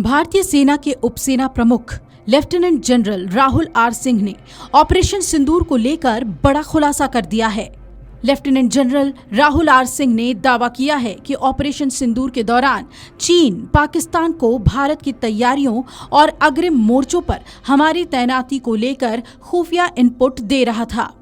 भारतीय सेना के उपसेना प्रमुख lieutenant general Rahul R Singh ने ऑपरेशन सिंदूर को लेकर बड़ा खुलासा कर दिया है। Lieutenant general Rahul R Singh ने दावा किया है कि ऑपरेशन सिंदूर के दौरान चीन पाकिस्तान को भारत की तैयारियों और अग्रिम मोर्चों पर हमारी तैनाती को लेकर खुफिया इनपुट दे रहा था।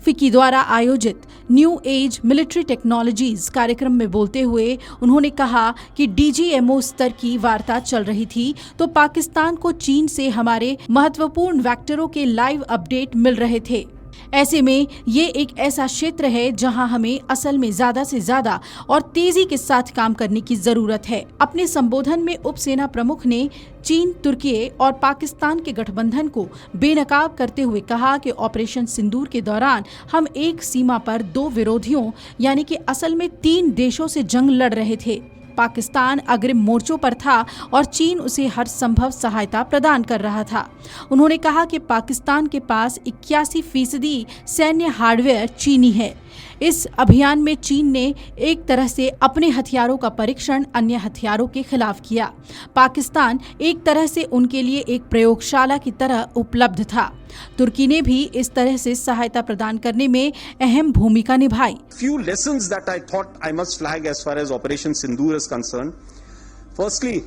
फिक्की द्वारा आयोजित न्यू एज मिलिट्री टेक्नोलॉजीज कार्यक्रम में बोलते हुए उन्होंने कहा कि डीजीएमओ स्तर की वार्ता चल रही थी तो पाकिस्तान को चीन से हमारे महत्वपूर्ण वेक्टरों के लाइव अपडेट मिल रहे थे। ऐसे में ये एक ऐसा क्षेत्र है जहां हमें असल में ज्यादा से ज्यादा और तेजी के साथ काम करने की जरूरत है। अपने संबोधन में उप सेना प्रमुख ने चीन, तुर्की और पाकिस्तान के गठबंधन को बेनकाब करते हुए कहा कि ऑपरेशन सिंदूर के दौरान हम एक सीमा पर दो विरोधियों यानी कि असल में 3 देशों से जंग लड़ रहे थे। पाकिस्तान अग्रिम मोर्चों पर था और चीन उसे हर संभव सहायता प्रदान कर रहा था। उन्होंने कहा कि पाकिस्तान के पास 81% सैन्य हार्डवेयर चीनी है। इस अभियान में चीन ने एक तरह से अपने हथियारों का परीक्षण अन्य हथियारों के खिलाफ किया। पाकिस्तान एक तरह से उनके लिए एक प्रयोगशाला की तरह उपलब्ध था। तुर्की ने भी इस तरह से सहायता प्रदान करने में अहम भूमिका निभाई। Few lessons that I thought I must flag as far as Operation Sindoor is concerned. Firstly,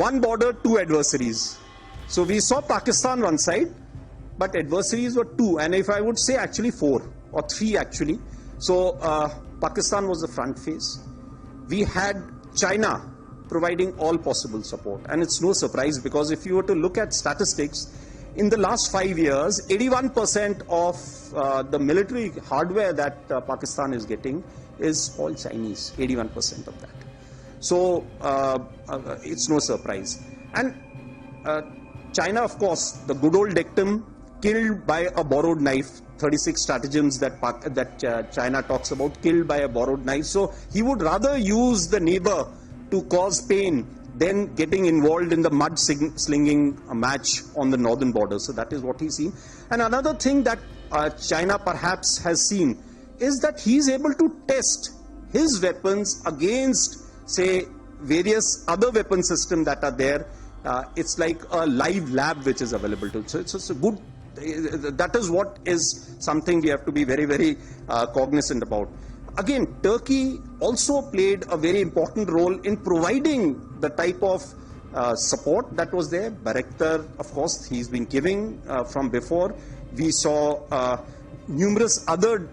one border, two adversaries. So we saw Pakistan one side, but adversaries were 2, and if I would say actually 4 or 3 actually. So Pakistan was the front face. We had China providing all possible support, and it's no surprise because if you were to look at statistics, in the last 5 years, 81% of the military hardware that Pakistan is getting is all Chinese, 81% of that. So it's no surprise. And China, of course, the good old dictum, killed by a borrowed knife, 36 stratagems that China talks about, killed by a borrowed knife. So he would rather use the neighbor to cause pain than getting involved in the mud slinging match on the northern border. So that is what he's seen. And another thing that China perhaps has seen is that he's able to test his weapons against, say, various other weapon systems that are there. It's like a live lab which is available to. So it's a good, that is what is something we have to be very, very cognizant about. Again, Turkey also played a very important role in providing the type of support that was there. Bayraktar, of course, he's been giving from before. We saw numerous other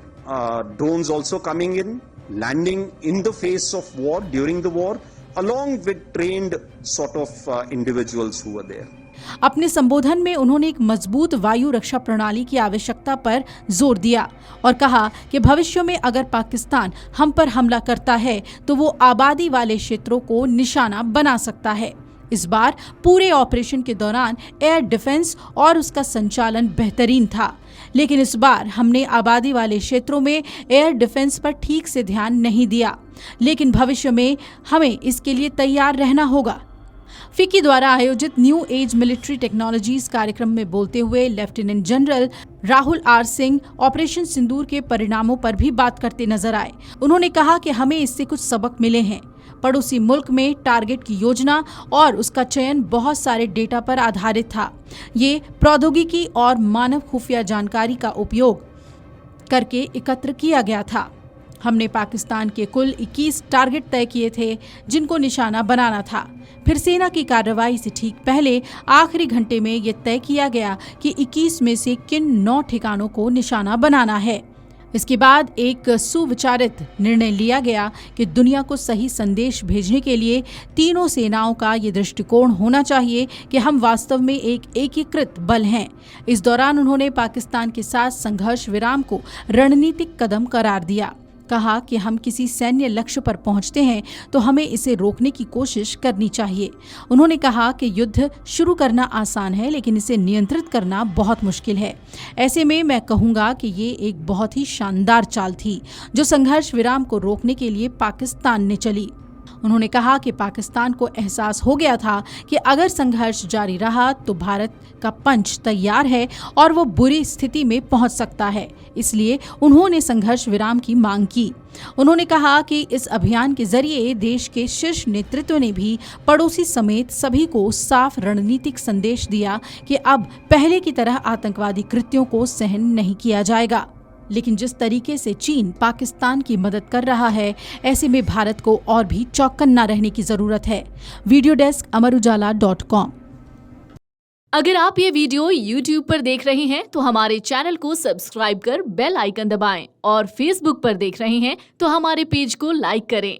drones also coming in, landing in the face of war, during the war, along with trained sort of individuals who were there. अपने संबोधन में उन्होंने एक मजबूत वायु रक्षा प्रणाली की आवश्यकता पर जोर दिया और कहा कि भविष्य में अगर पाकिस्तान हम पर हमला करता है तो वो आबादी वाले क्षेत्रों को निशाना बना सकता है। इस बार पूरे ऑपरेशन के दौरान एयर डिफेंस और उसका संचालन बेहतरीन था, लेकिन इस बार हमने आबादी वाले क्षेत्रों में एयर डिफेंस पर ठीक से ध्यान नहीं दिया, लेकिन भविष्य में हमें इसके लिए तैयार रहना होगा। फिक्की द्वारा आयोजित न्यू एज मिलिट्री टेक्नोलॉजीज कार्यक्रम में बोलते हुए lieutenant general Rahul R Singh operation Sindoor के परिणामों पर भी बात करते नजर आए। उन्होंने कहा कि हमें इससे कुछ सबक मिले हैं। पड़ोसी मुल्क में टारगेट की योजना और उसका चयन बहुत सारे डेटा पर आधारित था। ये प्रौद्योगिकी और मानव खुफिया जानकारी का उपयोग करके एकत्र किया गया था। हमने पाकिस्तान के कुल 21 टारगेट तय किए थे जिनको निशाना बनाना था। फिर सेना की कार्रवाई से ठीक पहले आखिरी घंटे में ये तय किया गया कि 21 में से किन 9 ठिकानों को निशाना बनाना है। इसके बाद एक सुविचारित निर्णय लिया गया कि दुनिया को सही संदेश भेजने के लिए तीनों सेनाओं का ये दृष्टिकोण होना चाहिए कि हम वास्तव में एक एकीकृत बल हैं। इस दौरान उन्होंने पाकिस्तान के साथ संघर्ष विराम को रणनीतिक कदम करार दिया। कहा कि हम किसी सैन्य लक्ष्य पर पहुंचते हैं तो हमें इसे रोकने की कोशिश करनी चाहिए। उन्होंने कहा कि युद्ध शुरू करना आसान है लेकिन इसे नियंत्रित करना बहुत मुश्किल है। ऐसे में मैं कहूँगा कि ये एक बहुत ही शानदार चाल थी जो संघर्ष विराम को रोकने के लिए पाकिस्तान ने चली। उन्होंने कहा कि पाकिस्तान को एहसास हो गया था कि अगर संघर्ष जारी रहा तो भारत का पंच तैयार है और वो बुरी स्थिति में पहुंच सकता है, इसलिए उन्होंने संघर्ष विराम की मांग की। उन्होंने कहा कि इस अभियान के जरिए देश के शीर्ष नेतृत्व ने भी पड़ोसी समेत सभी को साफ रणनीतिक संदेश दिया कि अब पहले की तरह आतंकवादी कृत्यों को सहन नहीं किया जाएगा। लेकिन जिस तरीके से चीन पाकिस्तान की मदद कर रहा है, ऐसे में भारत को और भी चौकन्ना रहने की जरूरत है। Video desk अमरउजाला.com। अगर आप ये वीडियो YouTube पर देख रहे हैं तो हमारे चैनल को सब्सक्राइब कर बेल आइकन दबाएं और Facebook पर देख रहे हैं तो हमारे पेज को लाइक करें।